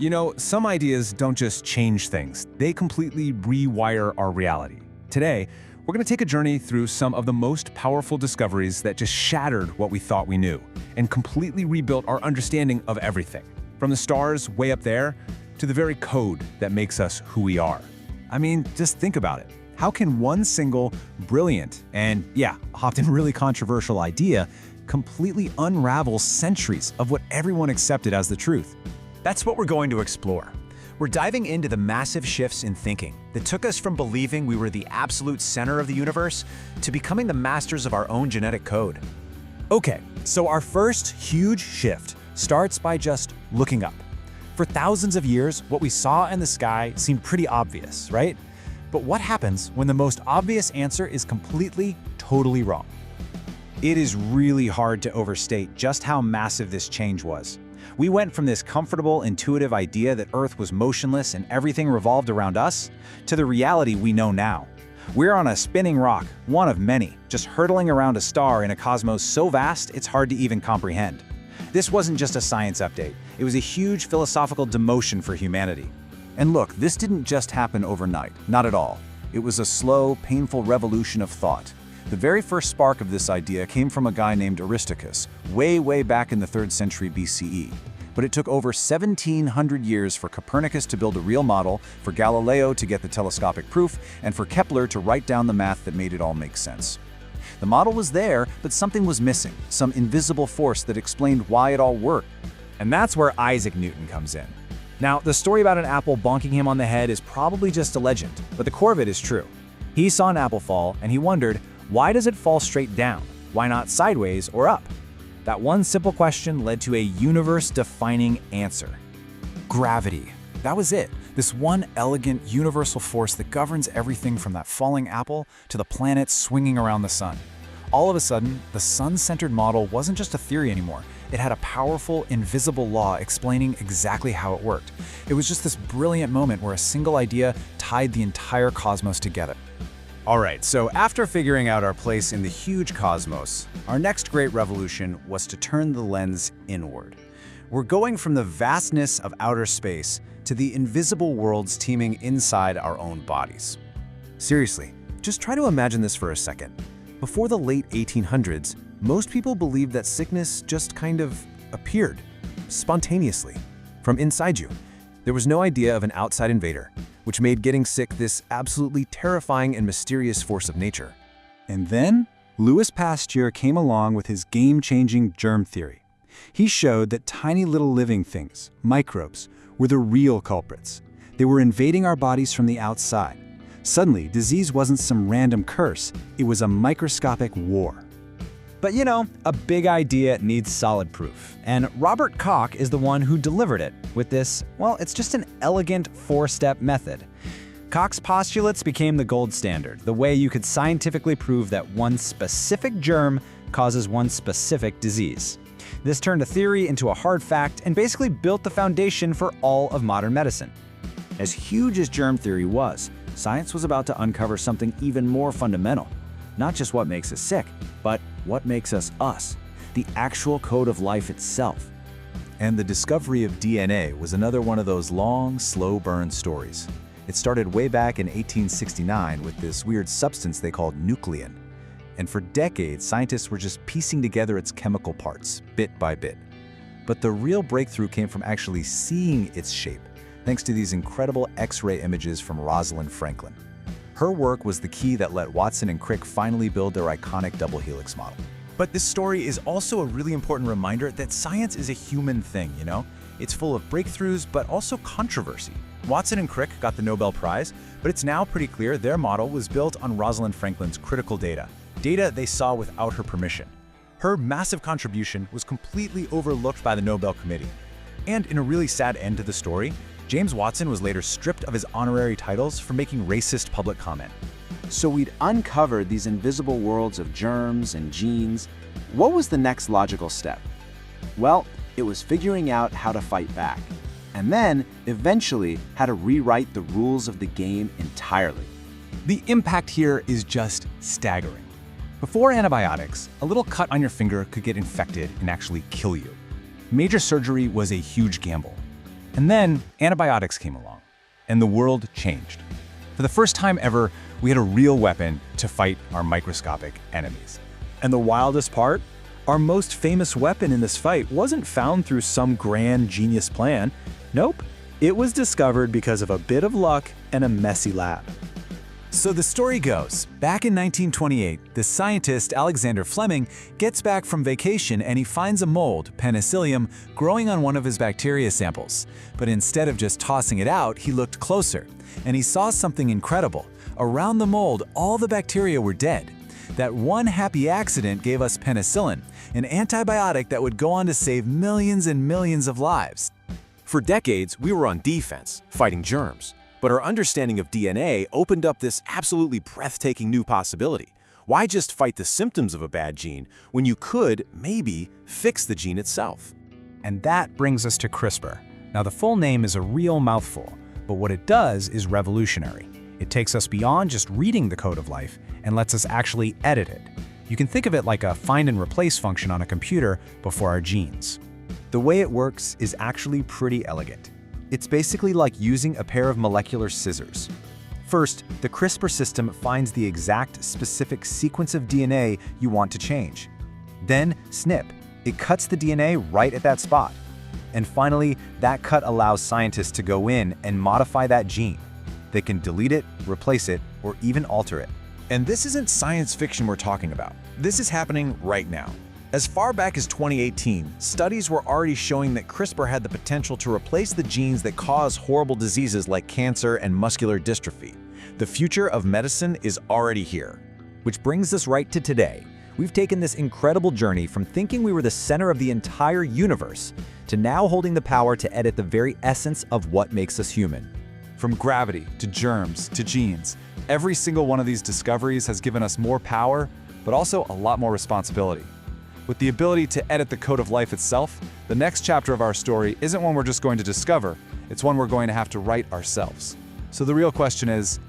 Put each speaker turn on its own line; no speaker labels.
You know, some ideas don't just change things, they completely rewire our reality. Today, we're going to take a journey through some of the most powerful discoveries that just shattered what we thought we knew and completely rebuilt our understanding of everything. From the stars way up there to the very code that makes us who we are. I mean, just think about it. How can one single, brilliant, and yeah, often really controversial idea completely unravel centuries of what everyone accepted as the truth?
That's what we're going to explore. We're diving into the massive shifts in thinking that took us from believing we were the absolute center of the universe to becoming the masters of our own genetic code.
Okay, so our first huge shift starts by just looking up. For thousands of years, what we saw in the sky seemed pretty obvious, right? But what happens when the most obvious answer is completely, totally wrong?
It is really hard to overstate just how massive this change was. We went from this comfortable, intuitive idea that Earth was motionless and everything revolved around us, to the reality we know now. We're on a spinning rock, one of many, just hurtling around a star in a cosmos so vast it's hard to even comprehend. This wasn't just a science update, it was a huge philosophical demotion for humanity. And look, this didn't just happen overnight, not at all. It was a slow, painful revolution of thought. The very first spark of this idea came from a guy named Aristarchus, way back in the 3rd century BCE. But it took over 1,700 years for Copernicus to build a real model, for Galileo to get the telescopic proof, and for Kepler to write down the math that made it all make sense. The model was there, but something was missing, some invisible force that explained why it all worked.
And that's where Isaac Newton comes in. Now, the story about an apple bonking him on the head is probably just a legend, but the core of it is true. He saw an apple fall, and he wondered, why does it fall straight down? Why not sideways or up? That one simple question led to a universe-defining answer. Gravity. That was it. This one elegant, universal force that governs everything from that falling apple to the planets swinging around the sun. All of a sudden, the sun-centered model wasn't just a theory anymore. It had a powerful, invisible law explaining exactly how it worked. It was just this brilliant moment where a single idea tied the entire cosmos together.
All right, so after figuring out our place in the huge cosmos, our next great revolution was to turn the lens inward. We're going from the vastness of outer space to the invisible worlds teeming inside our own bodies. Seriously, just try to imagine this for a second. Before the late 1800s, most people believed that sickness just kind of appeared, spontaneously, from inside you. There was no idea of an outside invader, which made getting sick this absolutely terrifying and mysterious force of nature. And then, Louis Pasteur came along with his game-changing germ theory. He showed that tiny little living things, microbes, were the real culprits. They were invading our bodies from the outside. Suddenly, disease wasn't some random curse, it was a microscopic war.
But you know, a big idea needs solid proof, and Robert Koch is the one who delivered it with this, well, it's just an elegant 4-step method. Koch's postulates became the gold standard, the way you could scientifically prove that one specific germ causes one specific disease. This turned a theory into a hard fact and basically built the foundation for all of modern medicine.
As huge as germ theory was, science was about to uncover something even more fundamental. Not just what makes us sick, but what makes us, the actual code of life itself. And the discovery of DNA was another one of those long, slow burn stories. It started way back in 1869 with this weird substance they called nuclein. And for decades, scientists were just piecing together its chemical parts, bit by bit. But the real breakthrough came from actually seeing its shape, thanks to these incredible X-ray images from Rosalind Franklin. Her work was the key that let Watson and Crick finally build their iconic double helix model.
But this story is also a really important reminder that science is a human thing, you know? It's full of breakthroughs, but also controversy. Watson and Crick got the Nobel Prize, but it's now pretty clear their model was built on Rosalind Franklin's critical data they saw without her permission. Her massive contribution was completely overlooked by the Nobel Committee. And in a really sad end to the story, James Watson was later stripped of his honorary titles for making racist public comment.
So we'd uncovered these invisible worlds of germs and genes. What was the next logical step? Well, it was figuring out how to fight back. And then, eventually, how to rewrite the rules of the game entirely.
The impact here is just staggering. Before antibiotics, a little cut on your finger could get infected and actually kill you. Major surgery was a huge gamble. And then antibiotics came along, and the world changed. For the first time ever, we had a real weapon to fight our microscopic enemies.
And the wildest part? Our most famous weapon in this fight wasn't found through some grand genius plan. Nope, it was discovered because of a bit of luck and a messy lab.
So the story goes, back in 1928, the scientist Alexander Fleming gets back from vacation and he finds a mold, Penicillium, growing on one of his bacteria samples. But instead of just tossing it out, he looked closer, and he saw something incredible. Around the mold, all the bacteria were dead. That one happy accident gave us penicillin, an antibiotic that would go on to save millions and millions of lives.
For decades, we were on defense, fighting germs. But our understanding of DNA opened up this absolutely breathtaking new possibility. Why just fight the symptoms of a bad gene when you could, maybe, fix the gene itself?
And that brings us to CRISPR. Now, the full name is a real mouthful, but what it does is revolutionary. It takes us beyond just reading the code of life and lets us actually edit it. You can think of it like a find and replace function on a computer before our genes.
The way it works is actually pretty elegant. It's basically like using a pair of molecular scissors. First, the CRISPR system finds the exact specific sequence of DNA you want to change. Then, snip. It cuts the DNA right at that spot. And finally, that cut allows scientists to go in and modify that gene. They can delete it, replace it, or even alter it.
And this isn't science fiction we're talking about. This is happening right now. As far back as 2018, studies were already showing that CRISPR had the potential to replace the genes that cause horrible diseases like cancer and muscular dystrophy. The future of medicine is already here.
Which brings us right to today. We've taken this incredible journey from thinking we were the center of the entire universe to now holding the power to edit the very essence of what makes us human.
From gravity to germs to genes, every single one of these discoveries has given us more power, but also a lot more responsibility. With the ability to edit the code of life itself, the next chapter of our story isn't one we're just going to discover, it's one we're going to have to write ourselves. So the real question is,